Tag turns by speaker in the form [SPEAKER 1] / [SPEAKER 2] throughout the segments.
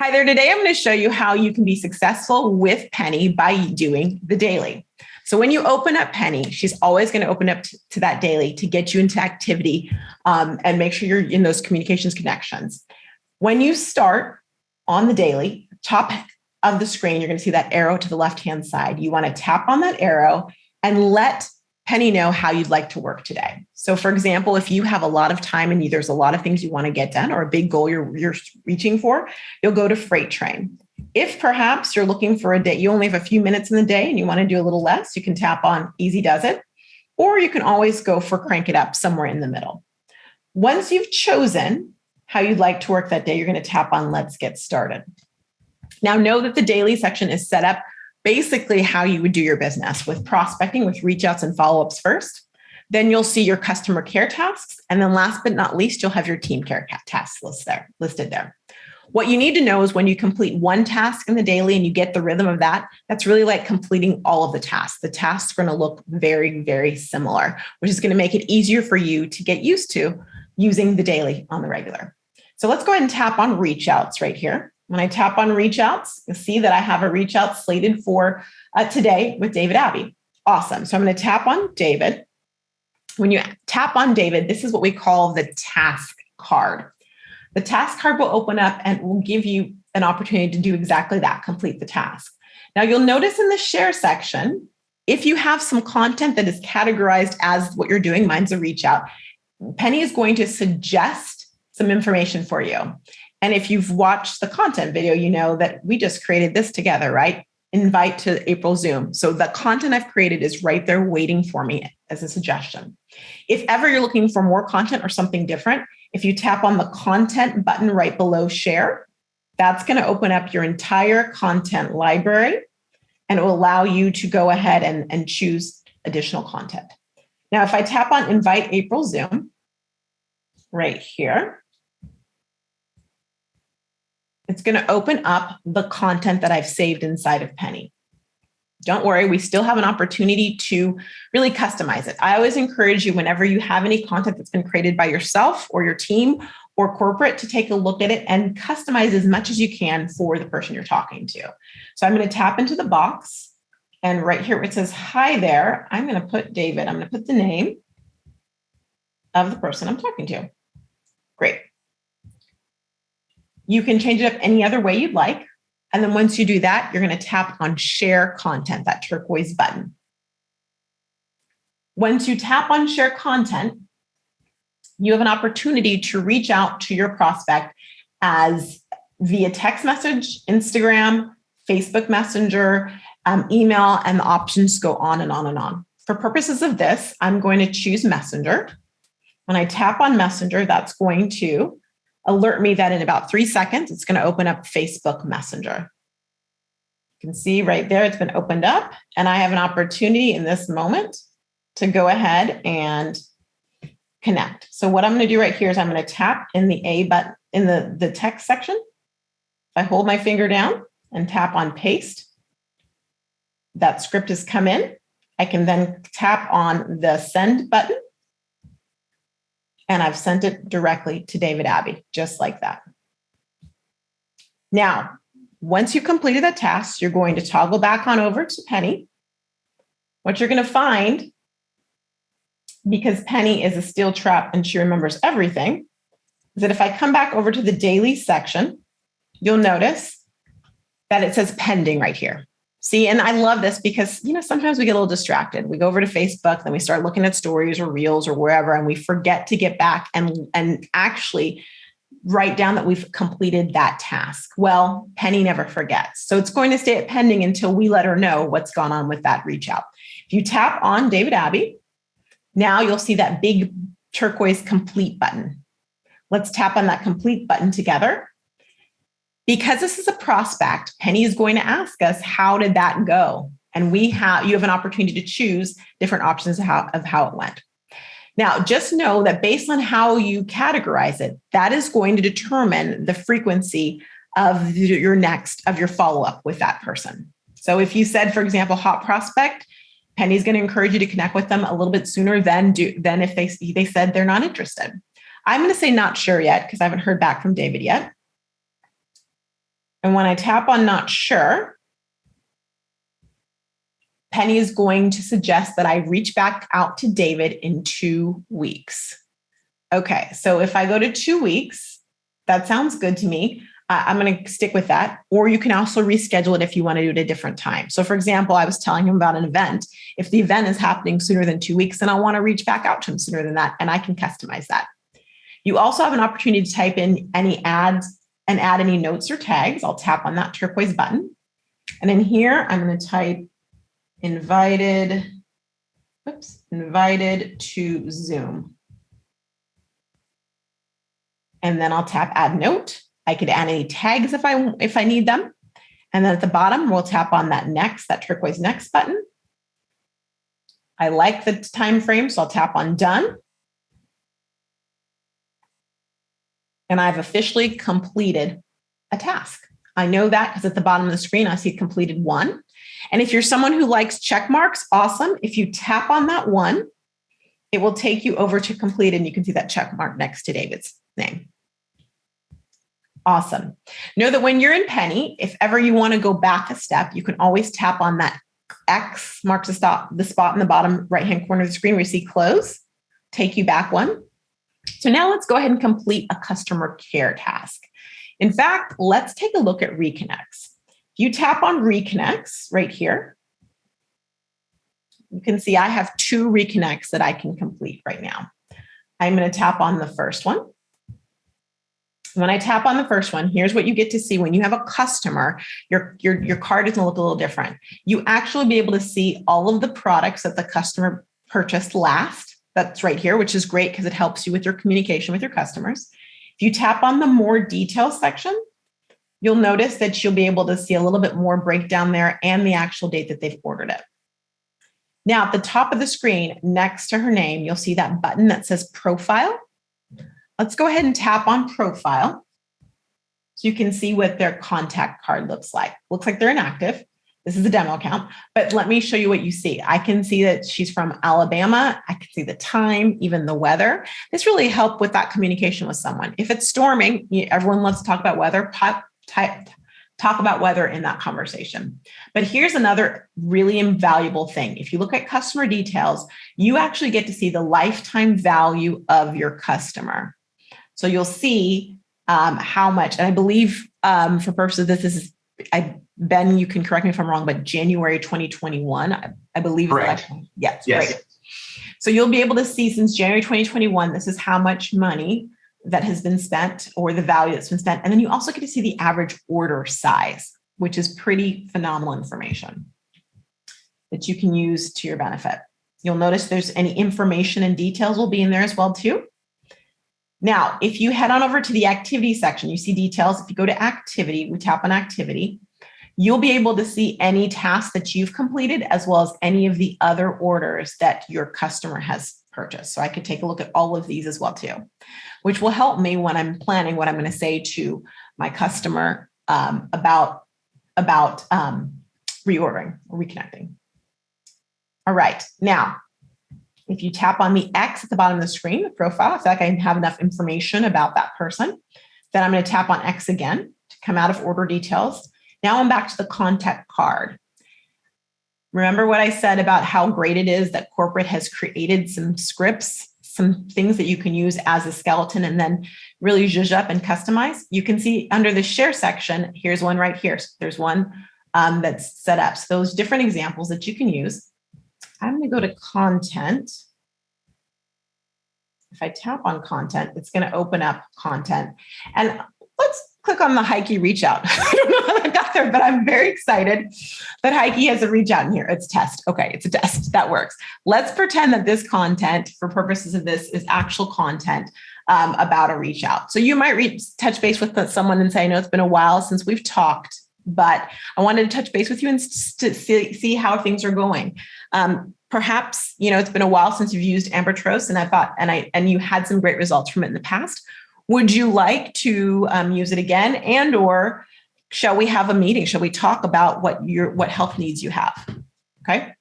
[SPEAKER 1] Hi there. Today, I'm going to show you how you can be successful with Penny by doing the daily. So when you open up Penny, she's always going to open up to that daily to get you into activity and make sure you're in those communications connections. When you start on the daily, top of the screen, you're going to see that arrow to the left-hand side. You want to tap on that arrow and let Penny know how you'd like to work today. So for example, if you have a lot of time and there's a lot of things you want to get done or a big goal you're reaching for, you'll go to Freight Train. If perhaps you're looking for a day, you only have a few minutes in the day and you want to do a little less, you can tap on Easy Does It, or you can always go for Crank It Up somewhere in the middle. Once you've chosen how you'd like to work that day, you're going to tap on Let's Get Started. Now know that the daily section is set up basically how you would do your business with prospecting, with reach outs and follow-ups first. Then you'll see your customer care tasks. And then last but not least, you'll have your team care tasks listed there. What you need to know is when you complete one task in the daily and you get the rhythm of that, that's really like completing all of the tasks. The tasks are going to look very, very similar, which is going to make it easier for you to get used to using the daily on the regular. So let's go ahead and tap on reach outs right here. When I tap on reach outs, you'll see that I have a reach out slated for today with David Abbey. Awesome. So I'm going to tap on David. When you tap on David, this is what we call the task card. The task card will open up and will give you an opportunity to do exactly that, complete the task. Now you'll notice in the share section, if you have some content that is categorized as what you're doing, mine's a reach out, Penny is going to suggest some information for you. And if you've watched the content video, you know that we just created this together, right? Invite to April Zoom. So the content I've created is right there waiting for me as a suggestion. If ever you're looking for more content or something different, if you tap on the content button right below share, that's going to open up your entire content library and it will allow you to go ahead and choose additional content. Now, if I tap on Invite April Zoom right here, it's going to open up the content that I've saved inside of Penny. Don't worry, we still have an opportunity to really customize it. I always encourage you, whenever you have any content that's been created by yourself or your team or corporate, to take a look at it and customize as much as you can for the person you're talking to. So I'm going to tap into the box, and right here where it says, hi there, I'm going to put David. I'm going to put the name of the person I'm talking to. Great. You can change it up any other way you'd like. And then once you do that, you're going to tap on Share Content, that turquoise button. Once you tap on Share Content, you have an opportunity to reach out to your prospect as via text message, Instagram, Facebook Messenger, email, and the options go on and on and on. For purposes of this, I'm going to choose Messenger. When I tap on Messenger, that's going to alert me that in about 3 seconds, it's going to open up Facebook Messenger. You can see right there, it's been opened up, and I have an opportunity in this moment to go ahead and connect. So what I'm going to do right here is I'm going to tap in the A button in the text section. If I hold my finger down and tap on paste, that script has come in. I can then tap on the send button, and I've sent it directly to David Abbey, just like that. Now, once you've completed that task, you're going to toggle back on over to Penny. What you're going to find, because Penny is a steel trap and she remembers everything, is that if I come back over to the daily section, you'll notice that it says pending right here. See, and I love this because, sometimes we get a little distracted. We go over to Facebook, then we start looking at stories or reels or wherever, and we forget to get back and actually write down that we've completed that task. Well, Penny never forgets. So it's going to stay at pending until we let her know what's gone on with that reach out. If you tap on David Abbey, now you'll see that big turquoise complete button. Let's tap on that complete button together. Because this is a prospect, Penny is going to ask us, how did that go? And you have an opportunity to choose different options of how it went. Now, just know that based on how you categorize it, that is going to determine the frequency of your follow-up with that person. So if you said, for example, hot prospect, Penny's going to encourage you to connect with them a little bit sooner than if they said they're not interested. I'm going to say not sure yet because I haven't heard back from David yet. And when I tap on not sure, Penny is going to suggest that I reach back out to David in 2 weeks. Okay, so if I go to 2 weeks, that sounds good to me. I'm going to stick with that. Or you can also reschedule it if you want to do it at a different time. So for example, I was telling him about an event. If the event is happening sooner than 2 weeks, then I want to reach back out to him sooner than that, and I can customize that. You also have an opportunity to type in any ads and add any notes or tags. I'll tap on that turquoise button. And in here, I'm going to type invited to Zoom. And then I'll tap add note. I could add any tags if I need them. And then at the bottom, we'll tap on that turquoise next button. I like the time frame, so I'll tap on done. And I've officially completed a task. I know that because at the bottom of the screen, I see completed 1. And if you're someone who likes check marks, awesome. If you tap on that 1, it will take you over to complete, and you can see that check mark next to David's name. Awesome. Know that when you're in Penny, if ever you want to go back a step, you can always tap on that X marks the spot in the bottom right-hand corner of the screen where you see close, take you back 1. So now let's go ahead and complete a customer care task. In fact, let's take a look at Reconnects. If you tap on Reconnects right here, you can see I have 2 Reconnects that I can complete right now. I'm going to tap on the first one. When I tap on the first one, here's what you get to see. When you have a customer, your card is going to look a little different. You actually be able to see all of the products that the customer purchased last. That's right here, which is great because it helps you with your communication with your customers. If you tap on the more details section, you'll notice that you'll be able to see a little bit more breakdown there and the actual date that they've ordered it. Now, at the top of the screen, next to her name, you'll see that button that says Profile. Let's go ahead and tap on Profile so you can see what their contact card looks like. Looks like they're inactive. This is a demo account, but let me show you what you see. I can see that she's from Alabama. I can see the time, even the weather. This really helped with that communication with someone. If it's storming, everyone loves to talk about weather. Talk about weather in that conversation. But here's another really invaluable thing. If you look at customer details, you actually get to see the lifetime value of your customer. So you'll see how much, and I believe for purposes of this is, Ben, you can correct me if I'm wrong, but January 2021, I believe.
[SPEAKER 2] Correct.
[SPEAKER 1] Yes. Right. So you'll be able to see since January 2021, this is how much money that has been spent or the value that's been spent. And then you also get to see the average order size, which is pretty phenomenal information that you can use to your benefit. You'll notice there's any information and details will be in there as well too. Now, if you head on over to the activity section, you see details. If you go to activity, we tap on activity, you'll be able to see any tasks that you've completed as well as any of the other orders that your customer has purchased. So I could take a look at all of these as well too, which will help me when I'm planning what I'm going to say to my customer about reordering or reconnecting. All right, now, if you tap on the X at the bottom of the screen, the profile, I feel like I have enough information about that person. Then I'm going to tap on X again to come out of order details. Now I'm back to the contact card. Remember what I said about how great it is that corporate has created some scripts, some things that you can use as a skeleton and then really zhuzh up and customize? You can see under the share section, here's one right here. So there's one that's set up. So those different examples that you can use. I'm going to go to content. If I tap on content, it's going to open up content. And let's click on the Heike reach out. I don't know how that got there, but I'm very excited that Heike has a reach out in here. It's test. Okay, it's a test. That works. Let's pretend that this content, for purposes of this, is actual content about a reach out. So you might touch base with someone and say, I know it's been a while since we've talked, but I wanted to touch base with you and to see how things are going. Perhaps, it's been a while since you've used Ambertros, and I thought, and you had some great results from it in the past. Would you like to use it again? And or shall we have a meeting? Shall we talk about what health needs you have? Okay.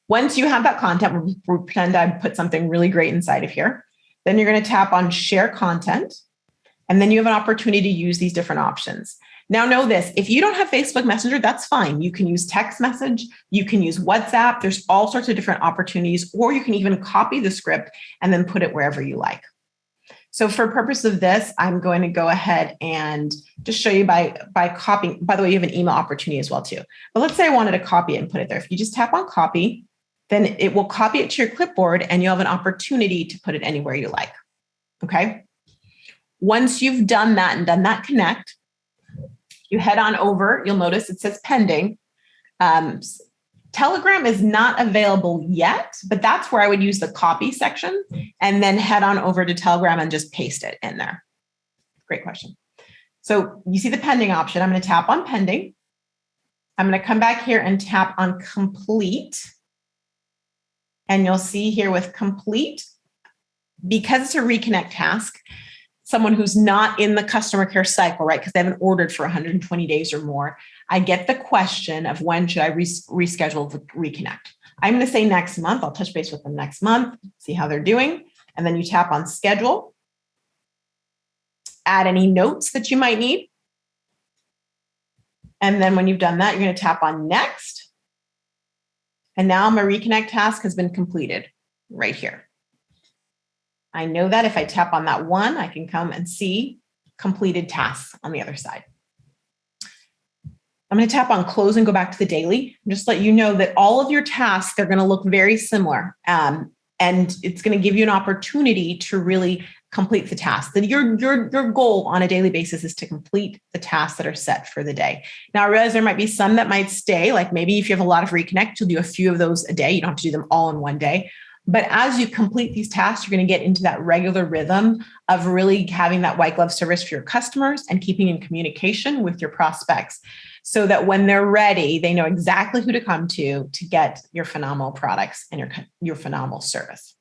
[SPEAKER 1] Once you have that content, we'll pretend I put something really great inside of here. Then you're going to tap on share content. And then you have an opportunity to use these different options. Now know this, if you don't have Facebook Messenger, that's fine. You can use text message, you can use WhatsApp. There's all sorts of different opportunities, or you can even copy the script and then put it wherever you like. So for purpose of this, I'm going to go ahead and just show you by copying. By the way, you have an email opportunity as well too. But let's say I wanted to copy it and put it there. If you just tap on copy, then it will copy it to your clipboard and you'll have an opportunity to put it anywhere you like. Okay. Once you've done that and done that connect, you head on over, you'll notice it says pending. Telegram is not available yet, but that's where I would use the copy section and then head on over to Telegram and just paste it in there. Great question. So you see the pending option. I'm going to tap on pending. I'm going to come back here and tap on complete. And you'll see here with complete, because it's a reconnect task, someone who's not in the customer care cycle, right? Because they haven't ordered for 120 days or more. I get the question of when should I reschedule the reconnect? I'm going to say next month. I'll touch base with them next month, see how they're doing. And then you tap on schedule, add any notes that you might need. And then when you've done that, you're going to tap on next. And now my reconnect task has been completed right here. I know that if I tap on that one, I can come and see completed tasks on the other side. I'm going to tap on close and go back to the daily. Just let you know that all of your tasks are going to look very similar. And it's going to give you an opportunity to really complete the task. That your goal on a daily basis is to complete the tasks that are set for the day. Now, I realize there might be some that might stay, like maybe if you have a lot of reconnect, you'll do a few of those a day. You don't have to do them all in one day. But as you complete these tasks, you're going to get into that regular rhythm of really having that white glove service for your customers and keeping in communication with your prospects so that when they're ready, they know exactly who to come to get your phenomenal products and your phenomenal service.